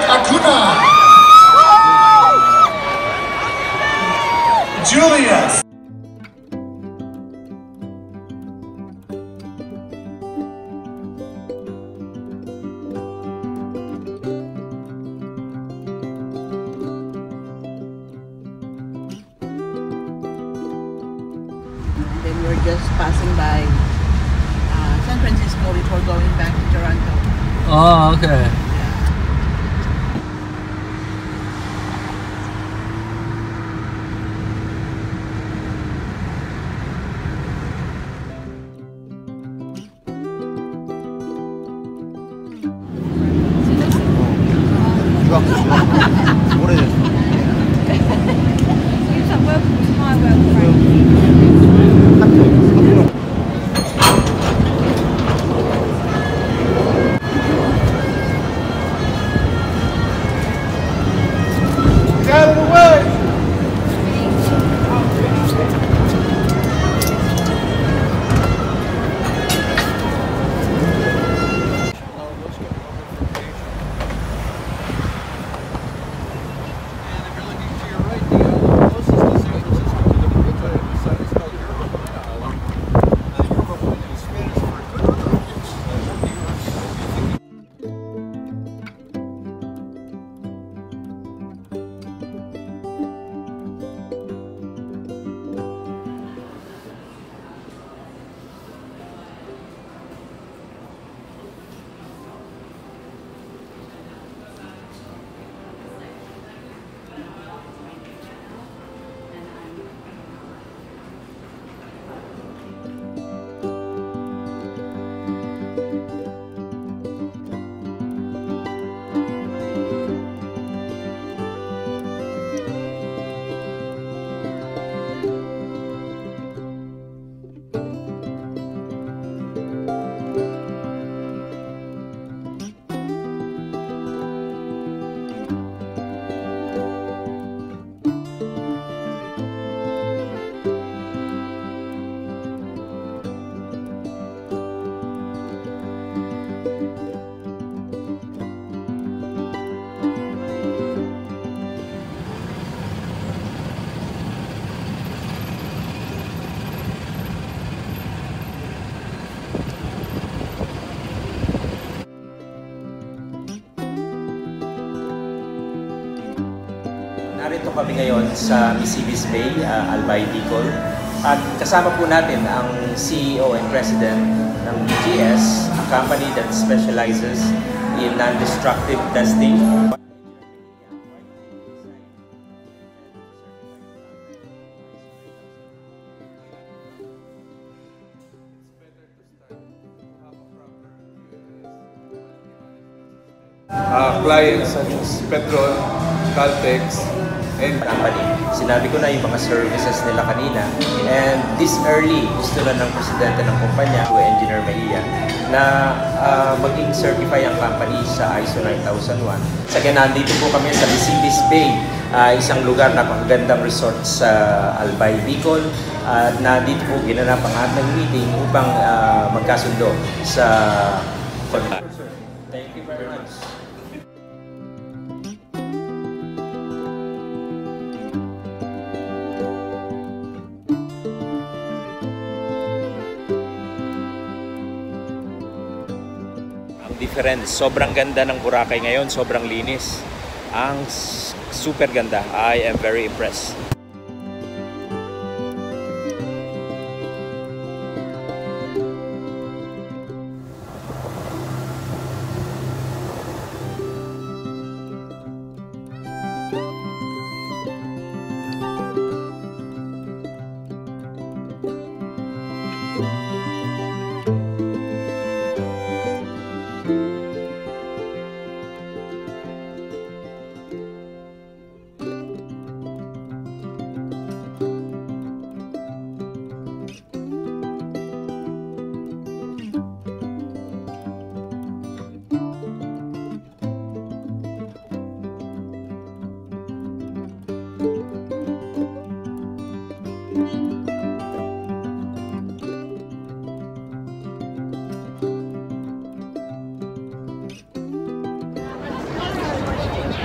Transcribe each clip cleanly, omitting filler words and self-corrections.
Acuna, Julius. Then we're just passing by San Francisco before going back to Toronto. Oh, okay. Narito kami ngayon sa Misibis Bay, Albay, Bicol. At kasama po natin ang CEO and President ng BGS, a company that specializes in non-destructive testing. Clients such as Petron, Caltex, and company. Sinabi ko na yung mga services nila kanina, and this early gusto na ng presidente ng kumpanya, Engineer Mejia, na maging certify ang company sa ISO 9001. Sa nandito po kami sa Misibis Bay, isang lugar na napakagandang resort sa Albay, Bicol. Nandito po ginanap ang ating meeting upang magkasundo sa pag- Thank you very much. difference. Sobrang ganda ng Boracay ngayon, sobrang linis. Ang super ganda. I am very impressed.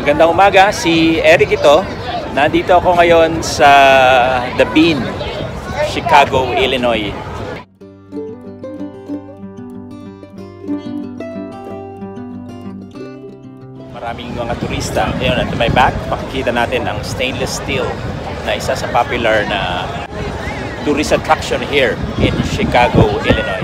Magandang umaga, si Eric ito. Nandito ako ngayon sa The Bean, Chicago, Illinois. Maraming mga turista. Ayun, at my back, makikita natin ang stainless steel na isa sa popular na tourist attraction here in Chicago, Illinois.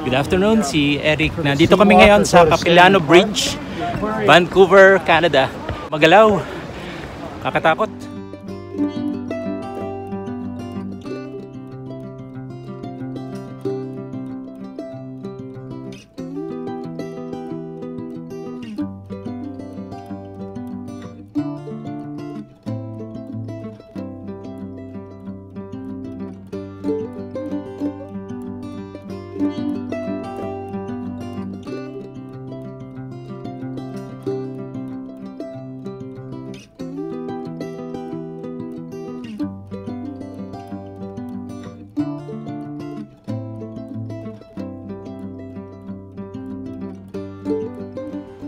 Good afternoon, si Eric. Nandito kami ngayon sa Capilano Bridge, Vancouver, Canada. Magalaw, kakatakot.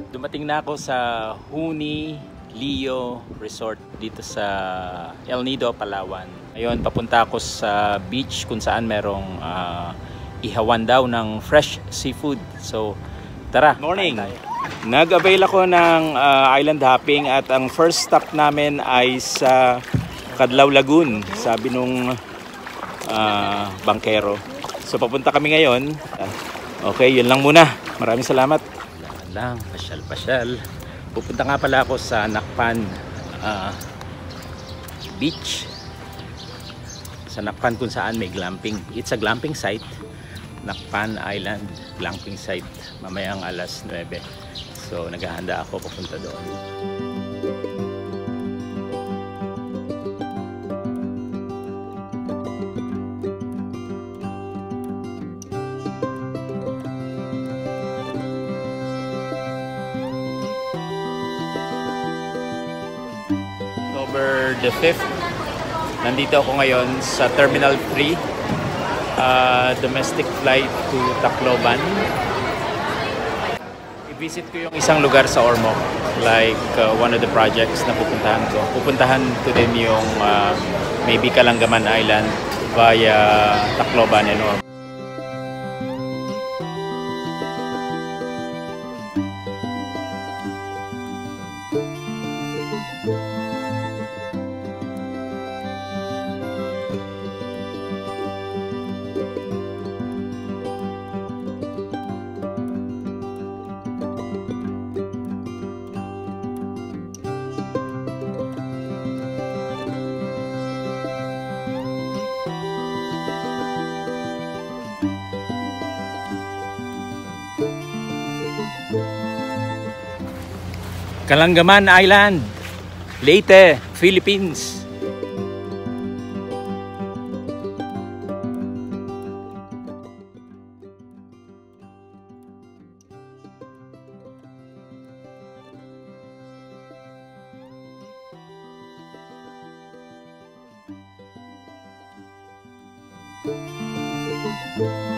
Dumating na ako sa Junilio Resort dito sa El Nido, Palawan. Ngayon, papunta ako sa beach kung saan merong ihawan daw ng fresh seafood. So, tara! Morning! Nag-avail ako ng island hopping at ang first stop namin ay sa Cadlaw Lagoon, sabi nung bangkero. So, papunta kami ngayon. Okay, yun lang muna. Maraming salamat. Lang, pasyal-pasyal. Pupunta nga pala ako sa Nakpan Beach. Sa Nakpan kung saan may glamping. It's a glamping site. Nakpan Island glamping site. Mamayang alas 9. So naghahanda ako papunta doon. October the 5th, nandito ako ngayon sa Terminal 3, domestic flight to Tacloban. I-visit ko yung isang lugar sa Ormoc, like one of the projects na pupuntahan ko. Pupuntahan ko din yung maybe Kalangaman Island via Tacloban and Ormoc. Kalangaman Island, Leyte. Philippines. Thank you.